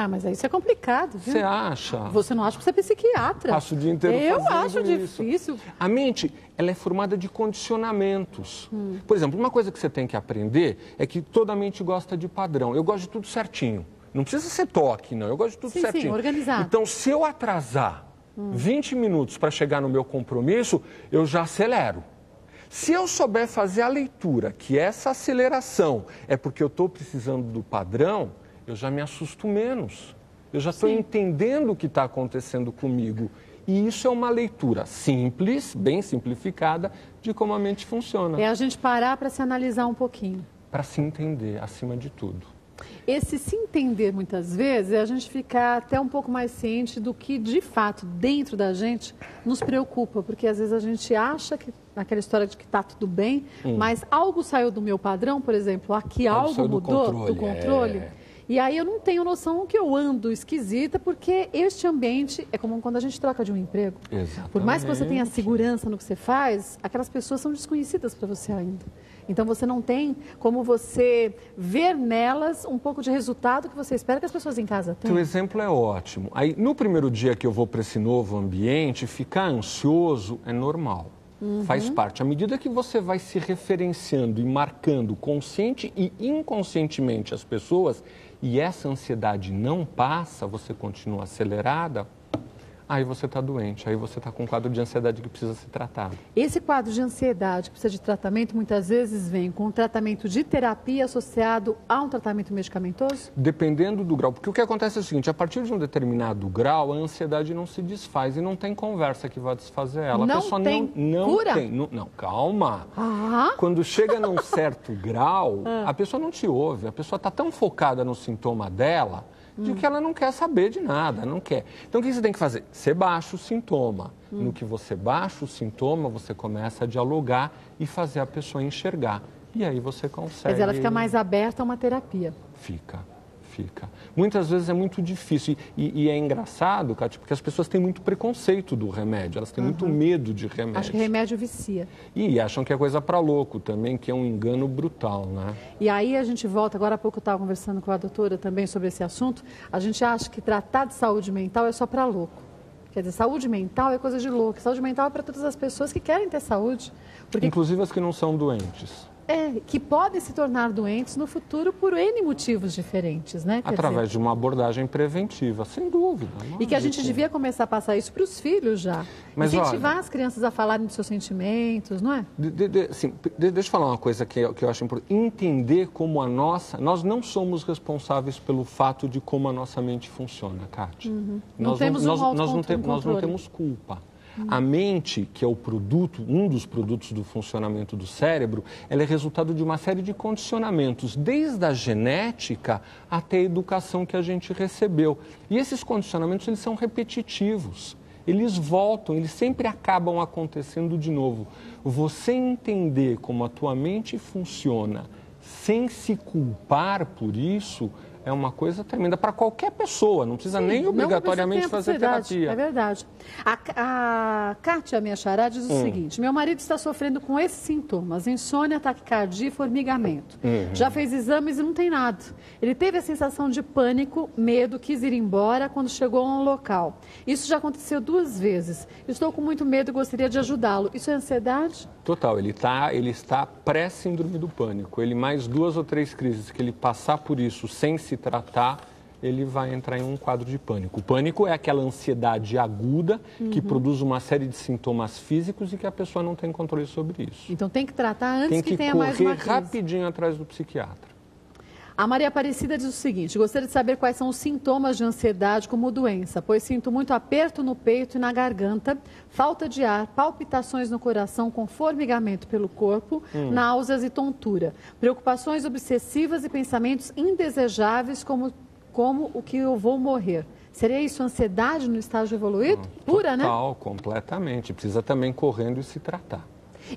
Mas aí isso é complicado, viu? Você acha? Você não acha que você é psiquiatra? Passo o dia inteiro Eu fazendo acho difícil. Isso. A mente, ela é formada de condicionamentos. Por exemplo, uma coisa que você tem que aprender é que toda mente gosta de padrão. Eu gosto de tudo certinho. Não precisa ser toque, não. Eu gosto de tudo certinho. Sim, organizado. Então, se eu atrasar 20 minutos para chegar no meu compromisso, eu já acelero. Se eu souber fazer a leitura, que essa aceleração é porque eu estou precisando do padrão, eu já me assusto menos. Eu já estou entendendo o que está acontecendo comigo. E isso é uma leitura simples, bem simplificada, de como a mente funciona. É a gente parar para se analisar um pouquinho. Para se entender, acima de tudo. Esse se entender, muitas vezes, é a gente ficar até um pouco mais ciente do que, de fato, dentro da gente, nos preocupa. Porque, às vezes, a gente acha que, naquela história de que está tudo bem, mas algo saiu do meu padrão, por exemplo, aqui algo mudou do controle. E aí eu não tenho noção que eu ando esquisita, porque este ambiente é como quando a gente troca de um emprego. Exatamente. Por mais que você tenha segurança no que você faz, aquelas pessoas são desconhecidas para você ainda. Então você não tem como você ver nelas um pouco de resultado que você espera que as pessoas em casa tenham. Teu exemplo é ótimo. Aí, no primeiro dia que eu vou para esse novo ambiente, ficar ansioso é normal. Faz parte. À medida que você vai se referenciando e marcando consciente e inconscientemente as pessoas, e essa ansiedade não passa, você continua acelerada, aí você está doente, aí você está com um quadro de ansiedade que precisa ser tratado. Esse quadro de ansiedade que precisa de tratamento, muitas vezes vem com um tratamento de terapia associado a um tratamento medicamentoso? Dependendo do grau, porque o que acontece é o seguinte, a partir de um determinado grau, a ansiedade não se desfaz e não tem conversa que vá desfazer ela. Não a pessoa tem cura? Não, calma. Ah. Quando chega num certo grau, a pessoa não te ouve, a pessoa está tão focada no sintoma dela, de que ela não quer saber de nada, não quer. Então, o que você tem que fazer? Você baixa o sintoma. No que você baixa o sintoma, você começa a dialogar e fazer a pessoa enxergar. E aí você consegue... Quer dizer, ela fica mais aberta a uma terapia. Fica. Muitas vezes é muito difícil. E é engraçado, Cátia, porque as pessoas têm muito preconceito do remédio. Elas têm muito medo de remédio. Acho que remédio vicia. E acham que é coisa para louco também, que é um engano brutal, né? E aí a gente volta, agora há pouco eu estava conversando com a doutora também sobre esse assunto, a gente acha que tratar de saúde mental é só para louco. Quer dizer, saúde mental é coisa de louco. Saúde mental é para todas as pessoas que querem ter saúde. Porque... Inclusive as que não são doentes. Que podem se tornar doentes no futuro por N motivos diferentes, né? Através de uma abordagem preventiva, sem dúvida. E que a gente devia começar a passar isso para os filhos já. Mas, incentivar as crianças a falarem dos seus sentimentos, não é? Deixa eu falar uma coisa que eu acho importante. Entender como a nossa... Nós não somos responsáveis pelo fato de como a nossa mente funciona, Cátia. Nós não temos culpa. A mente, que é o produto, um dos produtos do funcionamento do cérebro, ela é resultado de uma série de condicionamentos, desde a genética até a educação que a gente recebeu. E esses condicionamentos, eles são repetitivos. Eles voltam, eles sempre acabam acontecendo de novo. Você entender como a tua mente funciona sem se culpar por isso é uma coisa tremenda para qualquer pessoa, não precisa nem obrigatoriamente fazer terapia. É verdade. A Kátia, minha xará, diz o seguinte: meu marido está sofrendo com esses sintomas, insônia, taquicardia e formigamento. Já fez exames e não tem nada. Ele teve a sensação de pânico, medo, quis ir embora quando chegou a um local. Isso já aconteceu 2 vezes. Estou com muito medo e gostaria de ajudá-lo. Isso é ansiedade? Total, ele está pré-síndrome do pânico. Ele mais 2 ou 3 crises que ele passar por isso sem se tratar, ele vai entrar em um quadro de pânico. O pânico é aquela ansiedade aguda que produz uma série de sintomas físicos e que a pessoa não tem controle sobre isso. Então tem que tratar antes que tenha mais uma crise. Tem que correr rapidinho atrás do psiquiatra. A Maria Aparecida diz o seguinte: gostaria de saber quais são os sintomas de ansiedade como doença, pois sinto muito aperto no peito e na garganta, falta de ar, palpitações no coração com formigamento pelo corpo, náuseas e tontura, preocupações obsessivas e pensamentos indesejáveis como o que eu vou morrer. Seria isso ansiedade no estágio evoluído? Pura, né? Total, completamente. Precisa também correndo e se tratar.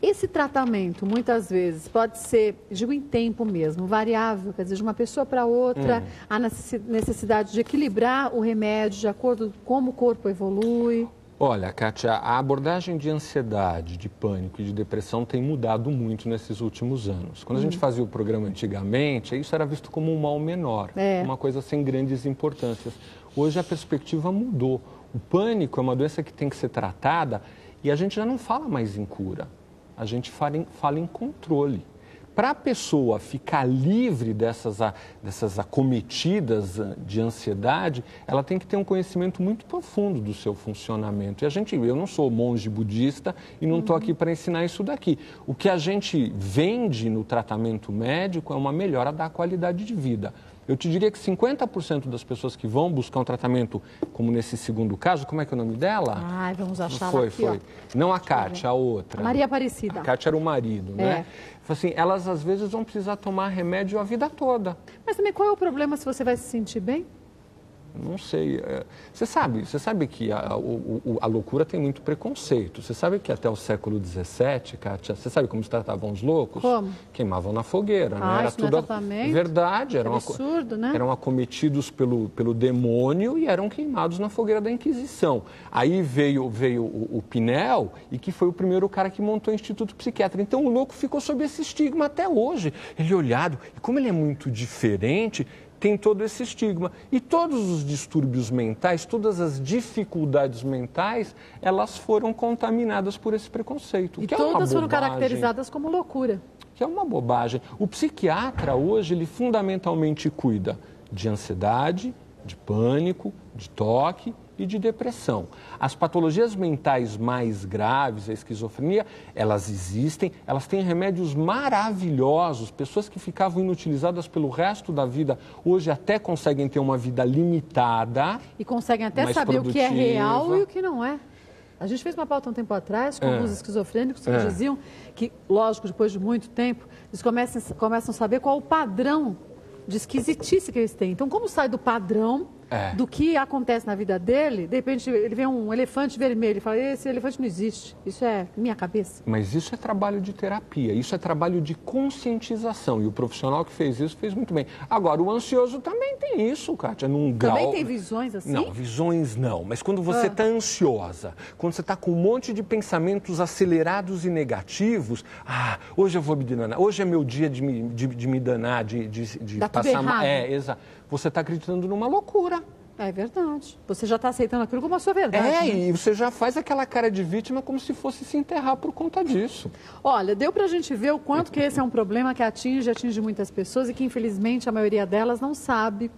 Esse tratamento, muitas vezes, pode ser, digo em tempo mesmo, variável, quer dizer, de uma pessoa para outra, a necessidade de equilibrar o remédio de acordo com como o corpo evolui. Olha, Kátia, a abordagem de ansiedade, de pânico e de depressão tem mudado muito nesses últimos anos. Quando a gente fazia o programa antigamente, isso era visto como um mal menor, uma coisa sem grandes importâncias. Hoje a perspectiva mudou. O pânico é uma doença que tem que ser tratada e a gente já não fala mais em cura, a gente fala em controle. Para a pessoa ficar livre dessas acometidas de ansiedade, ela tem que ter um conhecimento muito profundo do seu funcionamento. E eu não sou monge budista e não estou aqui para ensinar isso daqui. O que a gente vende no tratamento médico é uma melhora da qualidade de vida. Eu te diria que 50% das pessoas que vão buscar um tratamento, como nesse segundo caso, como é que é o nome dela? Ai, vamos achar ela aqui, ó. Não a Kátia, a outra. A Maria Aparecida. A Kátia era o marido, né? Assim, elas às vezes vão precisar tomar remédio a vida toda. Mas também qual é o problema se você vai se sentir bem? Não sei. Você sabe que a loucura tem muito preconceito. Você sabe que até o século XVII, Kátia, você sabe como se tratavam os loucos? Como? Queimavam na fogueira, né? Era isso tudo não é tratamento? Verdade. Era absurdo, né? Eram acometidos pelo demônio e eram queimados na fogueira da Inquisição. Aí veio o Pinel, e que foi o primeiro cara que montou o Instituto Psiquiátrico. Então o louco ficou sob esse estigma até hoje. Ele é olhado, e como ele é muito diferente, tem todo esse estigma. E todos os distúrbios mentais, todas as dificuldades mentais, elas foram contaminadas por esse preconceito. E todas foram caracterizadas como loucura. Que é uma bobagem. O psiquiatra hoje, ele fundamentalmente cuida de ansiedade, de pânico, de toque e de depressão. As patologias mentais mais graves, a esquizofrenia, elas existem, elas têm remédios maravilhosos. Pessoas que ficavam inutilizadas pelo resto da vida, hoje até conseguem ter uma vida limitada. E conseguem até saber produtiva. O que é real e o que não é. A gente fez uma pauta um tempo atrás com alguns esquizofrênicos que diziam que, lógico, depois de muito tempo, eles começam a saber qual é o padrão de esquisitice que eles têm. Então, como sai do padrão do que acontece na vida dele, de repente ele vê um elefante vermelho e fala, esse elefante não existe, isso é minha cabeça. Mas isso é trabalho de terapia, isso é trabalho de conscientização, e o profissional que fez isso fez muito bem. Agora, o ansioso também tem isso, Kátia, num grau... Também tem visões assim? Não, visões não, mas quando você está ansiosa, quando você está com um monte de pensamentos acelerados e negativos, hoje eu vou me danar, hoje é meu dia de me danar, de passar... Exato. Você está acreditando numa loucura. É verdade. Você já está aceitando aquilo como a sua verdade. Né? E você já faz aquela cara de vítima como se fosse se enterrar por conta disso. Olha, deu para a gente ver o quanto que esse é um problema que atinge muitas pessoas e que, infelizmente, a maioria delas não sabem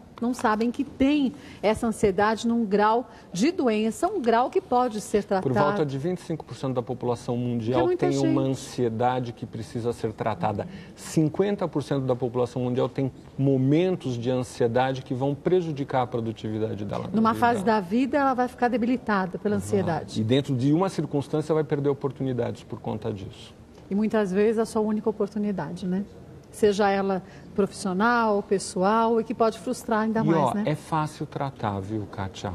que tem essa ansiedade num grau de doença, um grau que pode ser tratado. Por volta de 25% da população mundial tem uma ansiedade que precisa ser tratada. 50% da população mundial tem momentos de ansiedade que vão prejudicar a produtividade dela. Numa fase da vida, ela vai ficar debilitada pela ansiedade. E dentro de uma circunstância vai perder oportunidades por conta disso. E muitas vezes a sua única oportunidade, né? Seja ela profissional, pessoal, e que pode frustrar ainda mais, né? É fácil tratar, viu, Kátia?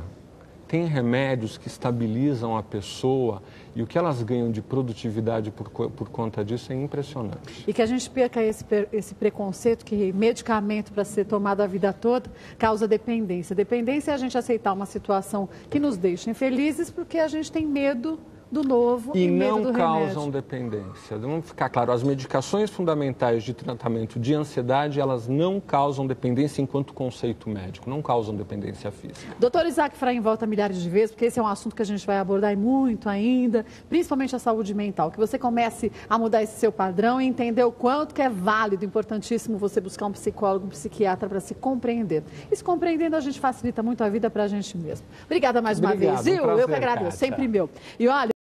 Tem remédios que estabilizam a pessoa e o que elas ganham de produtividade por conta disso é impressionante. E que a gente perca esse preconceito que medicamento para ser tomado a vida toda causa dependência. Dependência é a gente aceitar uma situação que nos deixa infelizes porque a gente tem medo do novo e medo do remédio. E não causam dependência. Vamos ficar claro, as medicações fundamentais de tratamento de ansiedade, elas não causam dependência enquanto conceito médico, não causam dependência física. Doutor Isaac Fraim volta milhares de vezes, porque esse é um assunto que a gente vai abordar muito ainda, principalmente a saúde mental, que você comece a mudar esse seu padrão e entender o quanto que é válido, importantíssimo você buscar um psicólogo, um psiquiatra para se compreender. E se compreendendo, a gente facilita muito a vida para a gente mesmo. Obrigada mais uma vez, viu? Eu que agradeço, Kátia. Sempre meu. E olha,